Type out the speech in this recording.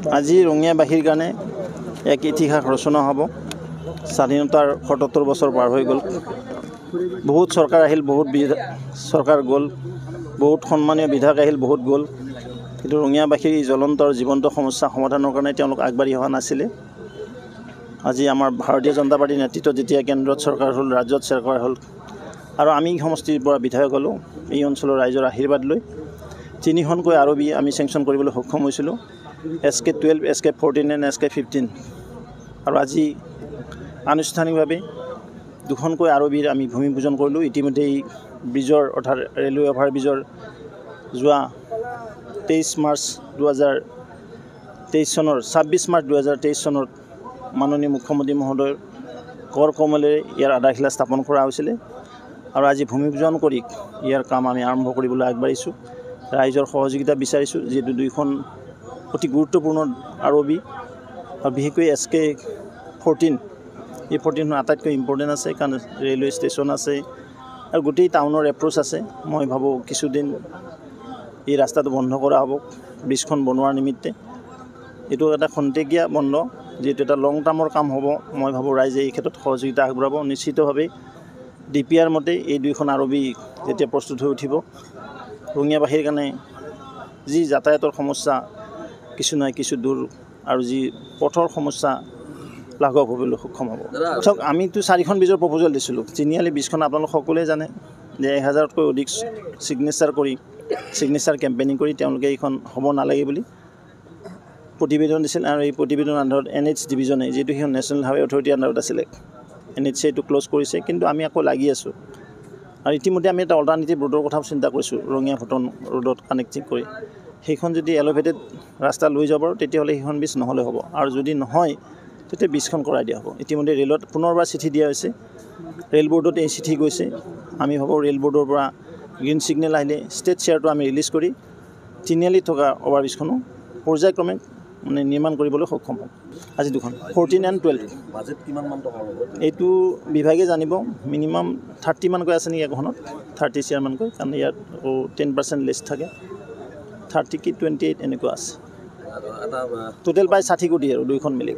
আজি ৰঙিয়াবাসীৰ কাৰণে এক ইতিহাস ৰচনা হ'ব। স্বাধীনতাৰ ৭৭ বছৰ পাৰ হৈ গ'ল। বহুত চৰকাৰ আহিল, বহুত চৰকাৰ গ'ল, বহুত সন্মানীয় বিধায়ক আহিল, বহুত গ'ল। কিন্তু ৰঙিয়াবাসীৰ জ্বলন্ত জীৱন্ত সমস্যা সমাধানৰ কাৰণে তেওঁলোক আগবাঢ়ি অহা নাছিলে। আজি আমাৰ ভাৰতীয় জনতা পাৰ্টীৰ নেতৃত্বত যেতিয়া কেন্দ্ৰত চৰকাৰ হ'ল, ৰাজ্যত চৰকাৰ হ'ল আৰু আমি সমষ্টিৰ পৰা বিধায়ক হ'লোঁ, এই অঞ্চলৰ ৰাইজৰ আশীৰ্বাদ লৈ ৩খনকৈ ROB আমি চেংচন কৰিবলৈ সক্ষম হৈছিলোঁ। SK12, SK14 and SK15 আৰু আজি আনুষ্ঠানিকভাৱে 2খনকৈ ROBৰ আমি ভূমি পূজন কৰিলোঁ। ইতিমধ্যে এই ব্ৰিজৰ অৰ্থাৎ ৰেলৱে অভাৰ ব্ৰিজৰ যোৱা 23 মাৰ্চ 2023 চনৰ 26 মাৰ্চ 2023 চনত মাননীয় মুখ্যমন্ত্ৰী মহোদয়ৰ কৰ কমলেৰে ইয়াৰ আধাৰশিলা স্থাপন কৰা হৈছিলে আৰু আজি ভূমি পূজন কৰি ইয়াৰ কাম আমি আৰম্ভ কৰিবলৈ আগবাঢ়িছোঁ। ৰাইজৰ সহযোগিতা বিচাৰিছোঁ, যিহেতু 2খন অতি গুৰুত্বপূৰ্ণ ROB আৰু বিশেষকৈ SK14 এই 14খন আটাইতকৈ ইম্পৰ্টেণ্ট আছে, কাৰণ ৰেলৱে ষ্টেচন আছে আৰু গোটেই টাউনৰ এপ্ৰ'চ আছে। মই ভাবোঁ কিছুদিন এই ৰাস্তাটো বন্ধ কৰা হ'ব ব্ৰিজখন বনোৱাৰ নিমিত্তে। এইটো এটা খন্তেকীয়া বন্ধ, যিহেতু এটা লং টাৰ্মৰ কাম হ'ব। মই ভাবোঁ ৰাইজে এই ক্ষেত্ৰত সহযোগিতা আগবঢ়াব। নিশ্চিতভাৱে DPR মতে এই 2খন ROB যেতিয়া প্ৰস্তুত হৈ উঠিব, ৰঙিয়াবাসীৰ কাৰণে যি যাতায়াতৰ সমস্যা কিছু নহয় কিছু দূৰ আৰু যি পথৰ সমস্যা লাঘৱ হ'বলৈ সক্ষম হ'ব। চাওক, আমিতো 4খন ব্ৰিজৰ প্ৰপ'জেল দিছিলোঁ। তিনিআলি ব্ৰিজখন আপোনালোক সকলোৱে জানে যে 1000তকৈ অধিক ছিগনেচাৰ কেম্পেইনিং কৰি তেওঁলোকে এইখন হ'ব নালাগে বুলি প্ৰতিবেদন দিছিল আৰু এই প্ৰতিবেদনৰ আধাৰত NH ডিভিজনে, যিহেতু সেইখন নেশ্যনেল হাইৱে অথৰিটিৰ আণ্ডাৰত আছিলে, NHC এইটো ক্ল'জ কৰিছে। কিন্তু আমি আকৌ লাগি আছোঁ আৰু ইতিমধ্যে আমি এটা অল্টাৰনেটিভ ৰোডৰ কথাও চিন্তা কৰিছোঁ, ৰঙিয়া ভূটান ৰোডত কানেক্টিং কৰি। সেইখন যদি এলিভেটেড ৰাস্তা লৈ যাব পাৰোঁ, তেতিয়াহ'লে সেইখন ব্ৰিজ নহ'লে হ'ব, আৰু যদি নহয় তেতিয়া ব্ৰিজখন কৰাই দিয়া হ'ব। ইতিমধ্যে ৰেলত পুনৰবাৰ চিঠি দিয়া হৈছে, ৰেল বৰ্ডত এই চিঠি গৈছে। আমি ভাবোঁ ৰেল বৰ্ডৰ পৰা গ্ৰীণ ছিগনেল আহিলে ষ্টেট শ্বেয়াৰটো আমি ৰিলিজ কৰি তিনিআলিত থকা অভাৰব্ৰিজখনো পৰ্যায়ক্ৰমে নিৰ্মাণ কৰিবলৈ সক্ষম হ'ম। আজি 2খন 14 and 12। বাজেট কিমান মান টকা হ'ব? এইটো বিভাগে জানিব। মিনিমাম 30 মানকৈ আছে নেকি এখনত, 30 CR মানকৈ, কাৰণ ইয়াত 10% লেছ থাকে। 30 কি 28 এনেকুৱা আছে। টোটেল প্ৰায় 60 কোটি আৰু 2খন মিলি।